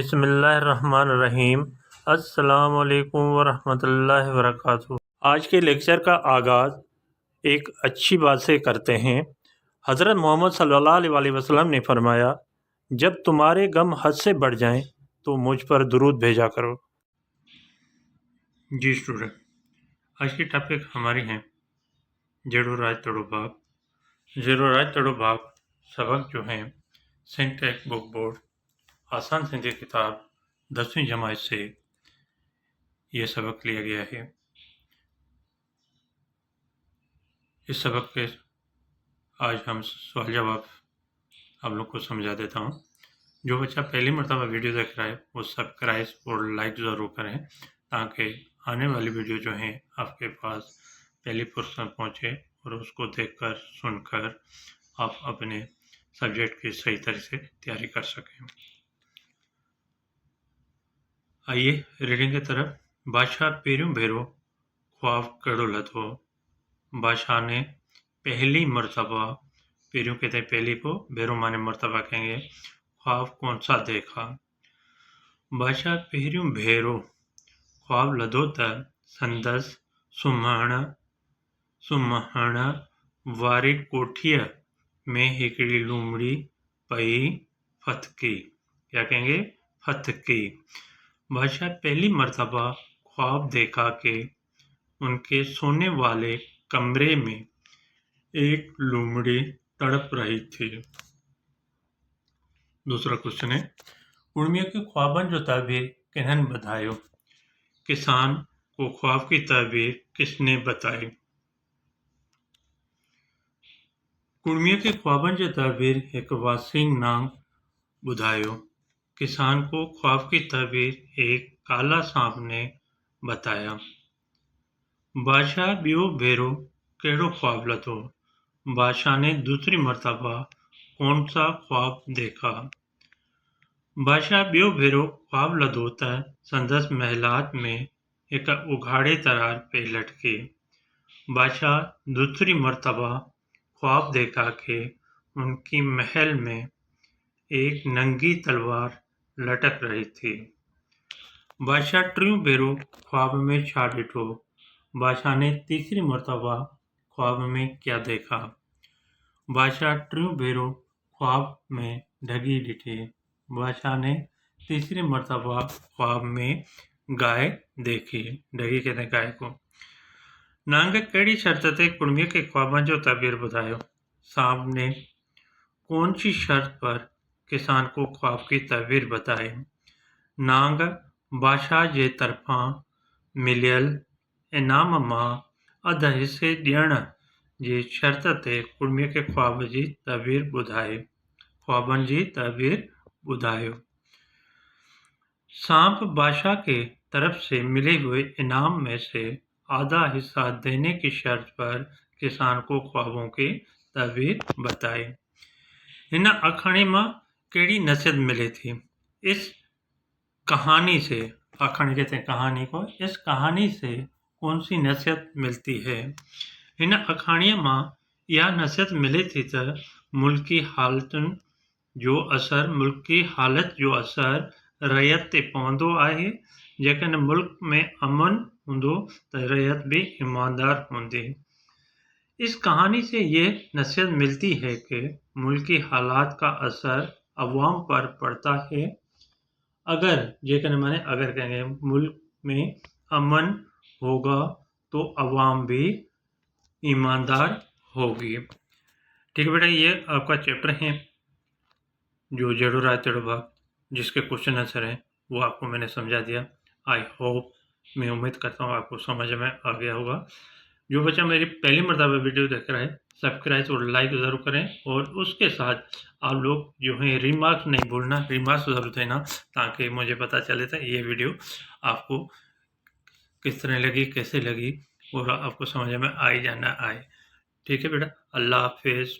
बिस्मिल्लाहिर्रहमानिर्रहीम। अस्सलाम वालेकुम वरहमतुल्लाहि वबरकातुहू। आज के लेक्चर का आगाज़ एक अच्छी बात से करते हैं। हज़रत मोहम्मद सल्लल्लाहु अलैहि वसल्लम ने फरमाया, जब तुम्हारे गम हद से बढ़ जाएं तो मुझ पर दुरूद भेजा करो। जी स्टूडेंट, आज की टॉपिक हमारी हैं जेड़ो राज तड़ो बाप। जेड़ो राज तड़ो बाप सबक जो हैं सिंटेक्स बुक बोर्ड आसान सिंधी किताब 10वीं जमात से ये सबक लिया गया है। इस सबक के आज हम सवाल जवाब आप लोग को समझा देता हूँ। जो बच्चा पहली मरतबा वीडियो देख रहा है वो सब्सक्राइब और लाइक ज़रूर करें ताकि आने वाली वीडियो जो है आपके पास पहली फुर्सत पहुँचे और उसको देखकर सुनकर आप अपने सब्जेक्ट की सही तरह से तैयारी कर सकें। आइए रीडिंग की तरफ। बादशाह पेरियों भेरो ख्वाब कड़ो लथो। बादशाह ने पहली मर्तबा, पेरियों कहते हैं पहली को, भेरो माने मर्तबा कहेंगे, ख्वाब कौन सा देखा। बादशाह पेरियों भेरो ख्वाब लधो त संदस सुम्हण वारी कोठीअ में हिकिड़ी लूमड़ी पई फतकी। क्या कहेंगे? फतकी। बादशाह पहली मर्तबा ख्वाब देखा कि उनके सोने वाले कमरे में एक लूमड़ी तड़प रही थी। दूसरा क्वेश्चन है, कुड़मिया के ख्वाबन जो ताबीर किन्हन बतायो। किसान को ख्वाब की ताबीर किसने बताई। कुड़मिया के ख्वाबन जो ताबीर एक वासीन नांग बुधायो। किसान को ख्वाब की ताबीर एक काला सांप ने बताया। बादशाह बियो भेरो केड़ो ख्वाब लथो। बादशाह ने दूसरी मर्तबा कौन सा ख्वाब देखा। बादशाह बियो भेरो ख्वाब लधो त संदस महलात में एक उघाड़े तरार पे लटके। बादशाह दूसरी मर्तबा ख्वाब देखा कि उनकी महल में एक नंगी तलवार लटक रही थी। बादशाह ट्रियों भेरो ख्वाब में छा डिठो। बादशाह ने तीसरी मर्तबा ख्वाब में क्या देखा। बादशाह ट्रियों भेरो ख्वाब में ढगी डिठे। बादशाह ने तीसरी मर्तबा ख्वाब में गाय देखी। ढगी कहते गाय को। नांग कड़ी शर्त ते कुड़मिया के ख्वाबन जो ताबीर बतायो। सांप ने कौन सी शर्त पर किसान को ख्वाब की ताबीर बताई। नांग बादशाह जे तरफां मिलियल इनाम मां अध हिस्से ॾियण जी शर्त ते कुड़मिया के ख्वाब जी ताबीर ॿुधाए। ख्वाबन जी ताबीर ॿुधायो। सांप बादशाह के तरफ से मिले हुए इनाम में से आधा हिस्सा देने की शर्त पर किसान को ख्वाबों की ताबीर बताई। इन अखाणी में केड़ी नसीहत मिली थी। इस कहानी से, अखाणी कहते हैं कहानी को, इस कहानी से कौन सी नसीहत मिलती है। इन अखाणीअ मां यह नसीहत मिले थी त मुल्की हालतुनि जो असर रैयत ते पवंदो आहे। जेकॾहिं मुल्क में अमन हूंदो त रैयत भी ईमानदार हूंदी। इस कहानी से ये नसीहत मिलती है कि मुल्की हालात का असर अवाम पर पड़ता है। अगर जेकॾहिं माने अगर कहेंगे मुल्क में अमन होगा तो अवाम भी ईमानदार होगी। ठीक है बेटा, ये आपका चैप्टर है जो जेड़ो राज तेड़ो बाप, जिसके क्वेश्चन आंसर हैं वो आपको मैंने समझा दिया। आई होप, मैं उम्मीद करता हूँ आपको समझ में आ गया होगा। जो बच्चा मेरी पहली मर्तबा वीडियो देख रहा है सब्सक्राइब और लाइक ज़रूर करें और उसके साथ आप लोग जो है रिमार्क्स नहीं भूलना, रिमार्क्स ज़रूर देना ताकि मुझे पता चले था ये वीडियो आपको किस तरह लगी, कैसे लगी और आपको समझ में आई या ना आए। ठीक है बेटा, अल्लाह हाफिज़।